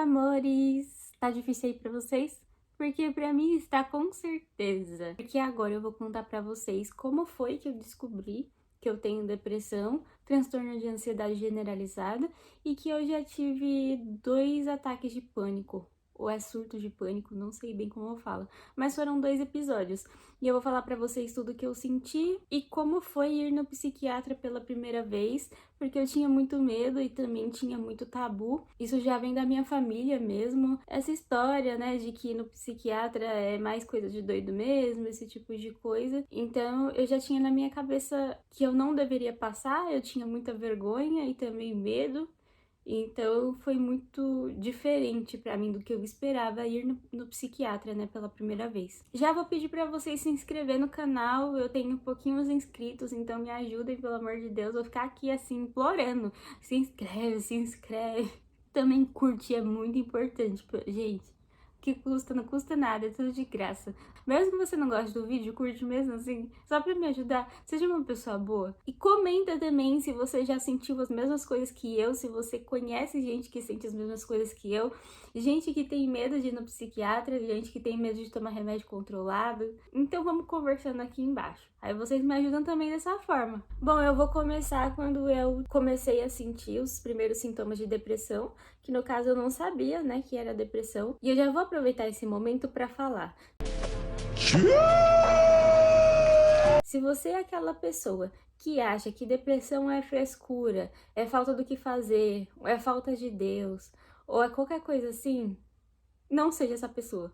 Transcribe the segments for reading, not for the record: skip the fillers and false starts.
amores! Tá difícil aí pra vocês? Porque pra mim está com certeza. Porque agora eu vou contar pra vocês como foi que eu descobri que eu tenho depressão, transtorno de ansiedade generalizada e que eu já tive 2 ataques de pânico. Ou é surto de pânico, não sei bem como eu falo. Mas foram 2 episódios. E eu vou falar pra vocês tudo o que eu senti e como foi ir no psiquiatra pela primeira vez, porque eu tinha muito medo e também tinha muito tabu. Isso já vem da minha família mesmo. Essa história, né, de que ir no psiquiatra é mais coisa de doido mesmo, esse tipo de coisa. Então eu já tinha na minha cabeça que eu não deveria passar, eu tinha muita vergonha e também medo. Então foi muito diferente pra mim do que eu esperava ir no psiquiatra, né, pela primeira vez. Já vou pedir pra vocês se inscrever no canal, eu tenho pouquinhos inscritos, então me ajudem, pelo amor de Deus, vou ficar aqui assim implorando. Se inscreve, se inscreve. Também curte, é muito importante, gente. Que custa, não custa nada, é tudo de graça. Mesmo que você não goste do vídeo, curte mesmo assim, só pra me ajudar. Seja uma pessoa boa. E comenta também se você já sentiu as mesmas coisas que eu, se você conhece gente que sente as mesmas coisas que eu, gente que tem medo de ir no psiquiatra, gente que tem medo de tomar remédio controlado. Então vamos conversando aqui embaixo. Aí vocês me ajudam também dessa forma. Bom, eu vou começar quando eu comecei a sentir os primeiros sintomas de depressão, que no caso eu não sabia, né, que era depressão. E eu já vou aproveitar esse momento para falar. Se você é aquela pessoa que acha que depressão é frescura, é falta do que fazer, ou é falta de Deus, ou é qualquer coisa assim, não seja essa pessoa.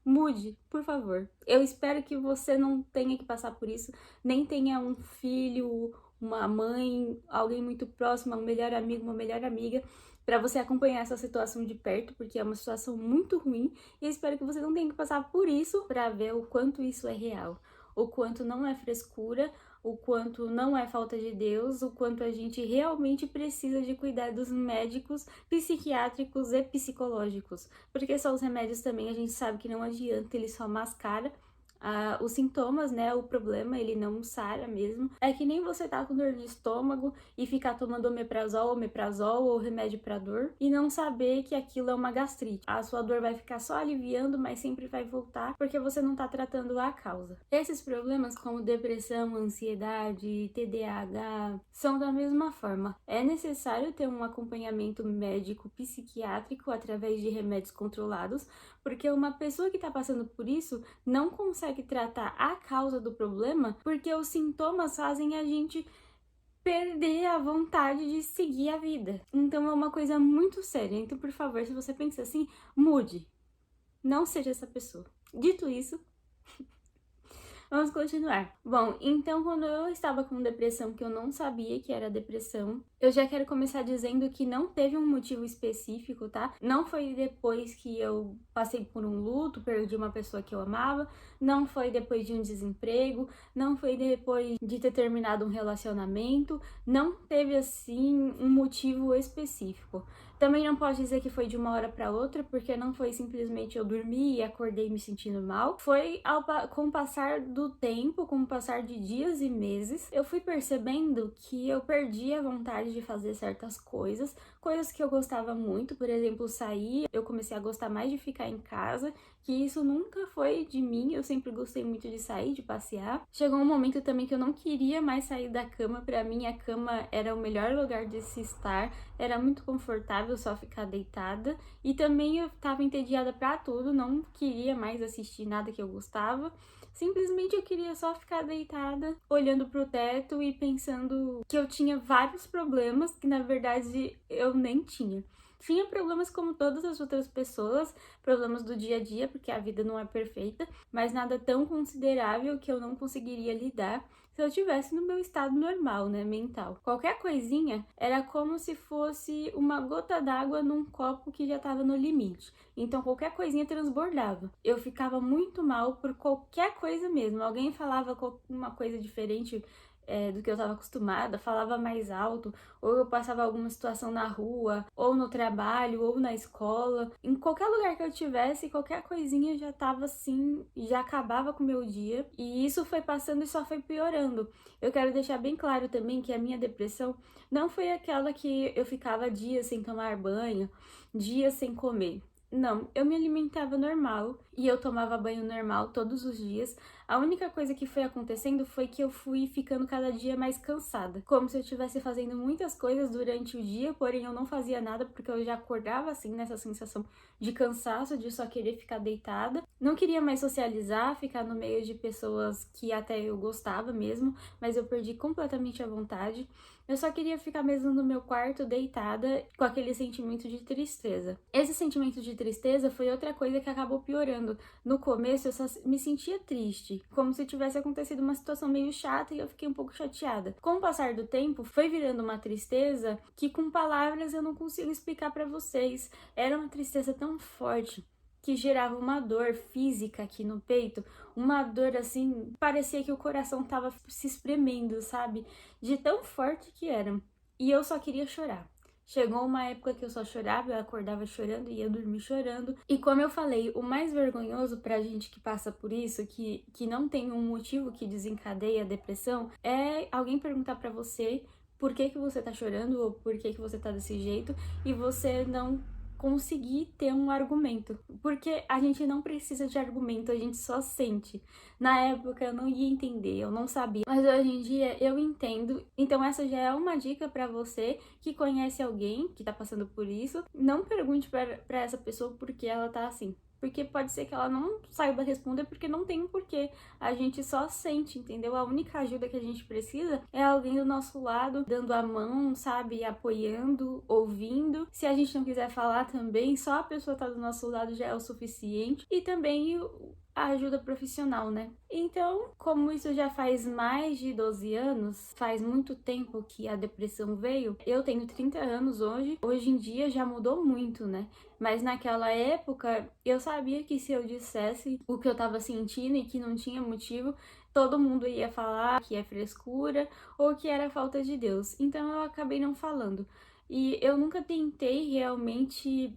Mude, por favor. Eu espero que você não tenha que passar por isso, nem tenha um filho, uma mãe, alguém muito próximo, um melhor amigo, uma melhor amiga, para você acompanhar essa situação de perto, porque é uma situação muito ruim, e eu espero que você não tenha que passar por isso para ver o quanto isso é real, o quanto não é frescura, o quanto não é falta de Deus, o quanto a gente realmente precisa de cuidados médicos, psiquiátricos e psicológicos. Porque só os remédios também a gente sabe que não adianta, ele só mascara os sintomas, né? O problema, ele não sara mesmo. É que nem você tá com dor de estômago e ficar tomando omeprazol ou remédio pra dor e não saber que aquilo é uma gastrite. A sua dor vai ficar só aliviando, mas sempre vai voltar porque você não tá tratando a causa. Esses problemas como depressão, ansiedade, TDAH, são da mesma forma. É necessário ter um acompanhamento médico psiquiátrico através de remédios controlados, porque uma pessoa que tá passando por isso não consegue tratar a causa do problema porque os sintomas fazem a gente perder a vontade de seguir a vida. Então é uma coisa muito séria. Então, por favor, se você pensa assim, mude. Não seja essa pessoa. Dito isso, vamos continuar. Bom, então quando eu estava com depressão, que eu não sabia que era depressão, eu já quero começar dizendo que não teve um motivo específico, tá? Não foi depois que eu passei por um luto, perdi uma pessoa que eu amava, não foi depois de um desemprego, não foi depois de ter terminado um relacionamento, não teve assim um motivo específico. Também não posso dizer que foi de uma hora para outra, porque não foi simplesmente eu dormi e acordei me sentindo mal. Foi com o passar do tempo, com o passar de dias e meses, eu fui percebendo que eu perdi a vontade de fazer certas coisas, coisas que eu gostava muito, por exemplo, sair. Eu comecei a gostar mais de ficar em casa, que isso nunca foi de mim, eu sempre gostei muito de sair, de passear. Chegou um momento também que eu não queria mais sair da cama, pra mim a cama era o melhor lugar de se estar, era muito confortável só ficar deitada, e também eu tava entediada pra tudo, não queria mais assistir nada que eu gostava. Simplesmente eu queria só ficar deitada, olhando pro teto e pensando que eu tinha vários problemas que na verdade eu nem tinha. Tinha problemas como todas as outras pessoas, problemas do dia a dia, porque a vida não é perfeita, mas nada tão considerável que eu não conseguiria lidar se eu tivesse no meu estado normal, né, mental. Qualquer coisinha era como se fosse uma gota d'água num copo que já estava no limite. Então qualquer coisinha transbordava. Eu ficava muito mal por qualquer coisa mesmo. Alguém falava uma coisa diferente do que eu estava acostumada, falava mais alto, ou eu passava alguma situação na rua, ou no trabalho, ou na escola. Em qualquer lugar que eu tivesse, qualquer coisinha já tava assim, já acabava com o meu dia. E isso foi passando e só foi piorando. Eu quero deixar bem claro também que a minha depressão não foi aquela que eu ficava dias sem tomar banho, dias sem comer. Não, eu me alimentava normal e eu tomava banho normal todos os dias. A única coisa que foi acontecendo foi que eu fui ficando cada dia mais cansada, como se eu estivesse fazendo muitas coisas durante o dia, porém eu não fazia nada porque eu já acordava assim nessa sensação de cansaço, de só querer ficar deitada. Não queria mais socializar, ficar no meio de pessoas que até eu gostava mesmo, mas eu perdi completamente a vontade. Eu só queria ficar mesmo no meu quarto, deitada, com aquele sentimento de tristeza. Esse sentimento de tristeza foi outra coisa que acabou piorando. No começo eu só me sentia triste, como se tivesse acontecido uma situação meio chata e eu fiquei um pouco chateada. Com o passar do tempo, foi virando uma tristeza que com palavras eu não consigo explicar pra vocês. Era uma tristeza tão forte que gerava uma dor física aqui no peito, uma dor assim, parecia que o coração tava se espremendo, sabe? De tão forte que era. E eu só queria chorar. Chegou uma época que eu só chorava, eu acordava chorando e ia dormir chorando. E como eu falei, o mais vergonhoso pra gente que passa por isso, que não tem um motivo que desencadeia a depressão, é alguém perguntar pra você por que que você tá chorando ou por que que você tá desse jeito e você não conseguir ter um argumento, porque a gente não precisa de argumento, a gente só sente. Na época eu não ia entender, eu não sabia, mas hoje em dia eu entendo. Então essa já é uma dica pra você que conhece alguém que tá passando por isso. Não pergunte pra essa pessoa por que ela tá assim, porque pode ser que ela não saiba responder porque não tem um porquê. A gente só sente, entendeu? A única ajuda que a gente precisa é alguém do nosso lado, dando a mão, sabe? Apoiando, ouvindo. Se a gente não quiser falar também, só a pessoa tá do nosso lado já é o suficiente. E também a ajuda profissional, né? Então, como isso já faz mais de 12 anos, faz muito tempo que a depressão veio, eu tenho 30 anos hoje, hoje em dia já mudou muito, né? Mas naquela época, eu sabia que se eu dissesse o que eu tava sentindo e que não tinha motivo, todo mundo ia falar que é frescura ou que era falta de Deus. Então eu acabei não falando. E eu nunca tentei realmente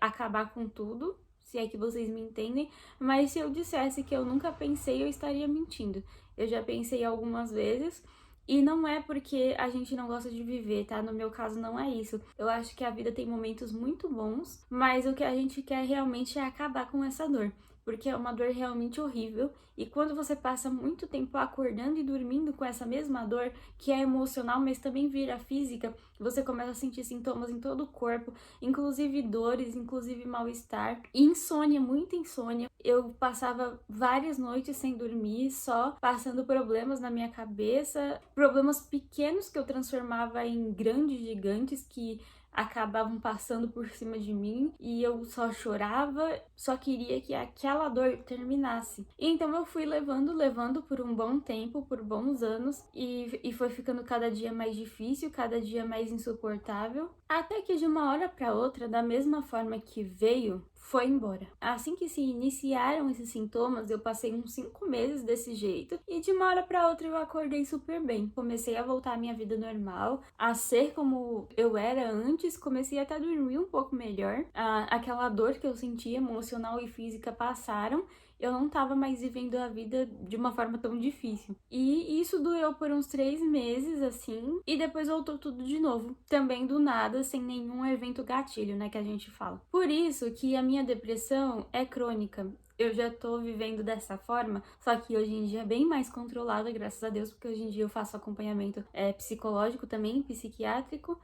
acabar com tudo, se é que vocês me entendem, mas se eu dissesse que eu nunca pensei, eu estaria mentindo. Eu já pensei algumas vezes. E não é porque a gente não gosta de viver, tá? No meu caso, não é isso. Eu acho que a vida tem momentos muito bons, mas o que a gente quer realmente é acabar com essa dor. Porque é uma dor realmente horrível. E quando você passa muito tempo acordando e dormindo com essa mesma dor, que é emocional, mas também vira física, você começa a sentir sintomas em todo o corpo, inclusive dores, inclusive mal-estar, insônia, muita insônia. Eu passava várias noites sem dormir, só passando problemas na minha cabeça, problemas pequenos que eu transformava em grandes gigantes que acabavam passando por cima de mim e eu só chorava, só queria que aquela dor terminasse. Então eu fui levando por um bom tempo, por bons anos, e foi ficando cada dia mais difícil, cada dia mais insuportável, até que de uma hora para outra, da mesma forma que veio, foi embora. Assim que se iniciaram esses sintomas, eu passei uns 5 meses desse jeito e de uma hora para outra eu acordei super bem. Comecei a voltar à minha vida normal, a ser como eu era antes, comecei até a dormir um pouco melhor. Aquela dor que eu sentia emocional e física passaram. Eu não tava mais vivendo a vida de uma forma tão difícil. E isso doeu por uns 3 meses, assim, e depois voltou tudo de novo. Também do nada, sem nenhum evento gatilho, né, que a gente fala. Por isso que a minha depressão é crônica. Eu já tô vivendo dessa forma, só que hoje em dia é bem mais controlada, graças a Deus, porque hoje em dia eu faço acompanhamento psicológico também, psiquiátrico.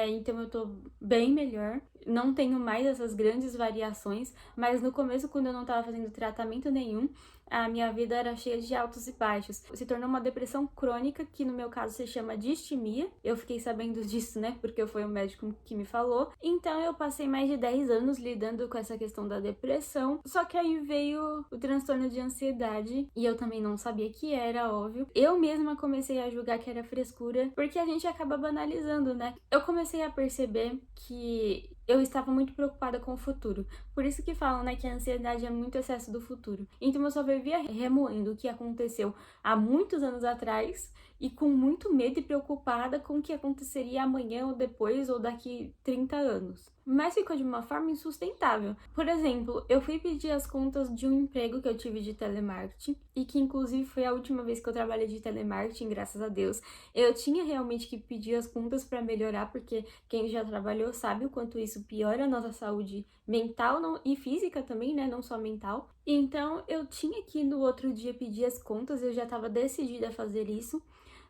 Então eu tô bem melhor, não tenho mais essas grandes variações, mas no começo, quando eu não tava fazendo tratamento nenhum, a minha vida era cheia de altos e baixos. Se tornou uma depressão crônica, que no meu caso se chama distimia. Eu fiquei sabendo disso, né, porque foi o médico que me falou. Então eu passei mais de 10 anos lidando com essa questão da depressão, só que aí veio o transtorno de ansiedade, e eu também não sabia que era, óbvio. Eu mesma comecei a julgar que era frescura, porque a gente acaba banalizando, né? Eu comecei a perceber que eu estava muito preocupada com o futuro. Por isso que falam, né, que a ansiedade é muito excesso do futuro. Então eu só vivia remoendo o que aconteceu há muitos anos atrás e com muito medo e preocupada com o que aconteceria amanhã ou depois ou daqui 30 anos. mas ficou de uma forma insustentável. Por exemplo, eu fui pedir as contas de um emprego que eu tive de telemarketing, e que inclusive foi a última vez que eu trabalhei de telemarketing, graças a Deus. Eu tinha realmente que pedir as contas para melhorar, porque quem já trabalhou sabe o quanto isso piora a nossa saúde mental e física também, né? Não só mental. Então eu tinha que no outro dia pedir as contas, eu já estava decidida a fazer isso.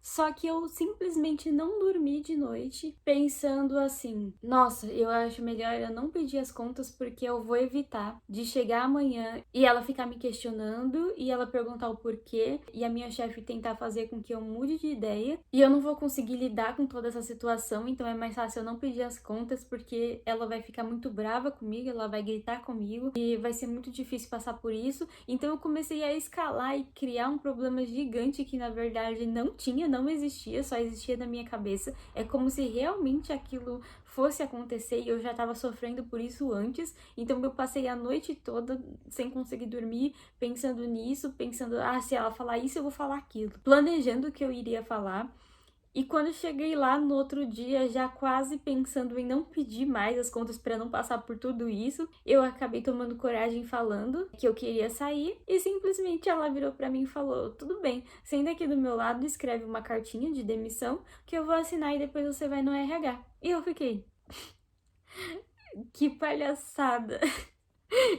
Só que eu simplesmente não dormi de noite pensando assim: nossa, eu acho melhor eu não pedir as contas porque eu vou evitar de chegar amanhã e ela ficar me questionando e ela perguntar o porquê e a minha chefe tentar fazer com que eu mude de ideia e eu não vou conseguir lidar com toda essa situação. Então é mais fácil eu não pedir as contas porque ela vai ficar muito brava comigo, ela vai gritar comigo e vai ser muito difícil passar por isso. Então eu comecei a escalar e criar um problema gigante que na verdade não existia, só existia na minha cabeça. É como se realmente aquilo fosse acontecer e eu já estava sofrendo por isso antes. Então eu passei a noite toda sem conseguir dormir, pensando nisso, pensando, se ela falar isso, eu vou falar aquilo, planejando o que eu iria falar. E quando eu cheguei lá no outro dia, já quase pensando em não pedir mais as contas para não passar por tudo isso, eu acabei tomando coragem falando que eu queria sair e simplesmente ela virou para mim e falou: "Tudo bem, senta aqui do meu lado, escreve uma cartinha de demissão que eu vou assinar e depois você vai no RH". E eu fiquei: "Que palhaçada".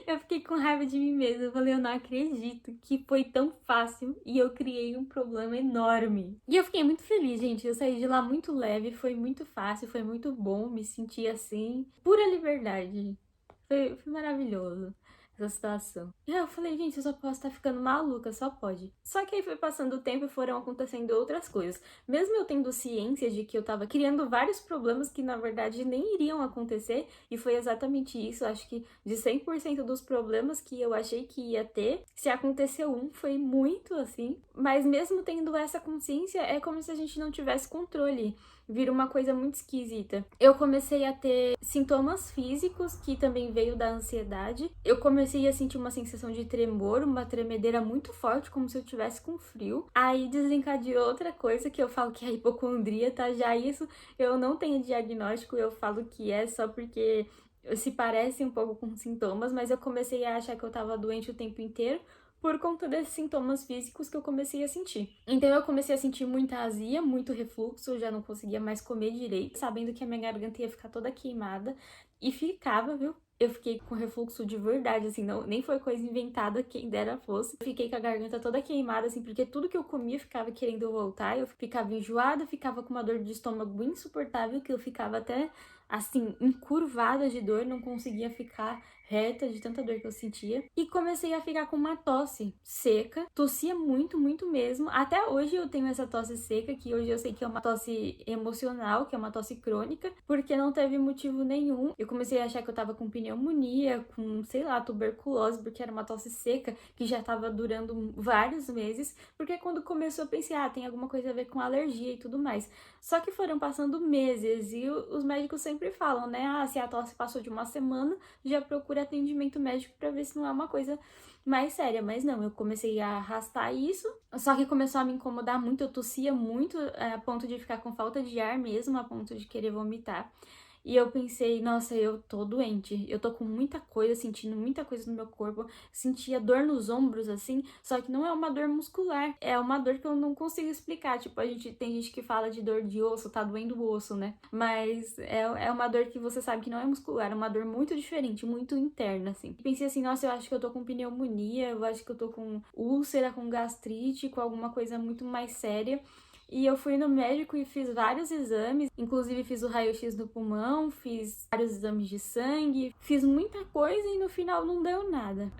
Eu fiquei com raiva de mim mesma. Eu falei, eu não acredito que foi tão fácil e eu criei um problema enorme. E eu fiquei muito feliz, gente. Eu saí de lá muito leve, foi muito fácil, foi muito bom. Me senti assim, pura liberdade. Foi maravilhoso essa situação. E aí eu falei, gente, eu só posso estar ficando maluca, só pode. Só que aí foi passando o tempo e foram acontecendo outras coisas. Mesmo eu tendo ciência de que eu tava criando vários problemas que na verdade nem iriam acontecer, e foi exatamente isso. Acho que de 100% dos problemas que eu achei que ia ter, se aconteceu um, foi muito assim. Mas mesmo tendo essa consciência, é como se a gente não tivesse controle. Vira uma coisa muito esquisita. Eu comecei a ter sintomas físicos, que também veio da ansiedade. Eu comecei a sentir uma sensação de tremor, uma tremedeira muito forte, como se eu tivesse com frio. Aí desencadeou outra coisa que eu falo que é a hipocondria, tá? Já isso eu não tenho diagnóstico, eu falo que é só porque se parece um pouco com sintomas, mas eu comecei a achar que eu tava doente o tempo inteiro por conta desses sintomas físicos que eu comecei a sentir. Então eu comecei a sentir muita azia, muito refluxo, eu já não conseguia mais comer direito, sabendo que a minha garganta ia ficar toda queimada. E ficava, viu? Eu fiquei com refluxo de verdade, assim, não, nem foi coisa inventada, quem dera fosse. Eu fiquei com a garganta toda queimada, assim, porque tudo que eu comia ficava querendo voltar. Eu ficava enjoada, ficava com uma dor de estômago insuportável, que eu ficava até, assim, encurvada de dor, não conseguia ficar reta de tanta dor que eu sentia. E comecei a ficar com uma tosse seca, tossia muito, muito mesmo. Até hoje eu tenho essa tosse seca, que hoje eu sei que é uma tosse emocional, que é uma tosse crônica, porque não teve motivo nenhum. Eu comecei a achar que eu tava com pneumonia, com, sei lá, tuberculose, porque era uma tosse seca que já tava durando vários meses, porque quando começou eu pensei, tem alguma coisa a ver com alergia e tudo mais. Só que foram passando meses e os médicos sempre falam, né, se a tosse passou de uma semana, já procura atendimento médico para ver se não é uma coisa mais séria. Mas não, eu comecei a arrastar isso, só que começou a me incomodar muito, eu tossia muito, a ponto de ficar com falta de ar mesmo, a ponto de querer vomitar. E eu pensei, nossa, eu tô doente, eu tô com muita coisa, sentindo muita coisa no meu corpo, sentia dor nos ombros, assim, só que não é uma dor muscular, é uma dor que eu não consigo explicar, tipo, tem gente que fala de dor de osso, tá doendo o osso, né, mas é uma dor que você sabe que não é muscular, é uma dor muito diferente, muito interna, assim. Pensei assim, nossa, eu acho que eu tô com pneumonia, eu acho que eu tô com úlcera, com gastrite, com alguma coisa muito mais séria. E eu fui no médico e fiz vários exames, inclusive fiz o raio-x do pulmão, fiz vários exames de sangue, fiz muita coisa e no final não deu nada.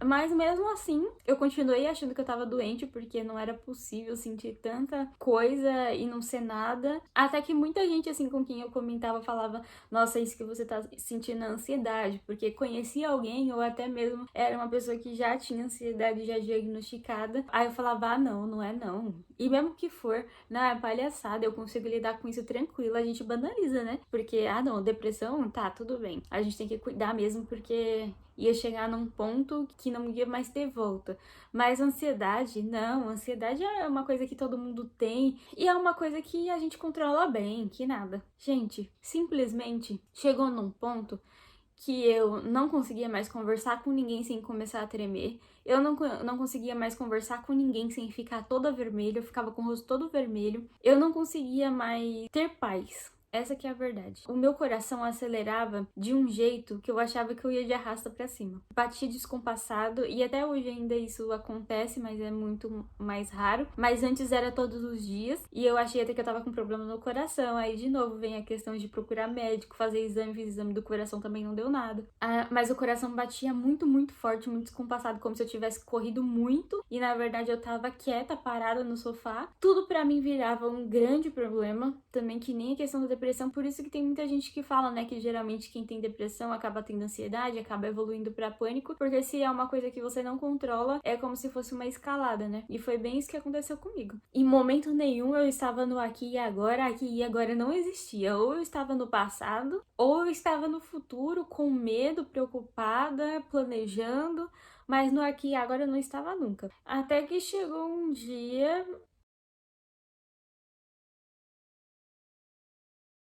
Mas mesmo assim, eu continuei achando que eu tava doente, porque não era possível sentir tanta coisa e não ser nada. Até que muita gente, assim, com quem eu comentava, falava, nossa, isso que você tá sentindo é ansiedade, porque conhecia alguém ou até mesmo era uma pessoa que já tinha ansiedade já diagnosticada. Aí eu falava, não, não é não. E mesmo que for, não, é palhaçada, eu consigo lidar com isso tranquilo, a gente banaliza, né? Porque, ah não, depressão, tá, tudo bem. A gente tem que cuidar mesmo porque ia chegar num ponto que não ia mais ter volta. Mas ansiedade, não, ansiedade é uma coisa que todo mundo tem e é uma coisa que a gente controla bem, que nada. Gente, simplesmente chegou num ponto que eu não conseguia mais conversar com ninguém sem começar a tremer. Eu não conseguia mais conversar com ninguém sem ficar toda vermelha. Eu ficava com o rosto todo vermelho. Eu não conseguia mais ter paz. Essa que é a verdade. O meu coração acelerava de um jeito que eu achava que eu ia de arrasta pra cima. Batia descompassado e até hoje ainda isso acontece, mas é muito mais raro. Mas antes era todos os dias e eu achei até que eu tava com problema no coração. Aí de novo vem a questão de procurar médico, fazer exame, fiz exame do coração também não deu nada. Mas o coração batia muito, muito forte, muito descompassado, como se eu tivesse corrido muito e na verdade eu tava quieta, parada no sofá. Tudo pra mim virava um grande problema, também que nem a questão da depressão, por isso que tem muita gente que fala, né, que geralmente quem tem depressão acaba tendo ansiedade, acaba evoluindo pra pânico, porque se é uma coisa que você não controla, é como se fosse uma escalada, né? E foi bem isso que aconteceu comigo. Em momento nenhum eu estava no aqui e agora não existia. Ou eu estava no passado, ou eu estava no futuro, com medo, preocupada, planejando, mas no aqui e agora eu não estava nunca. Até que chegou um dia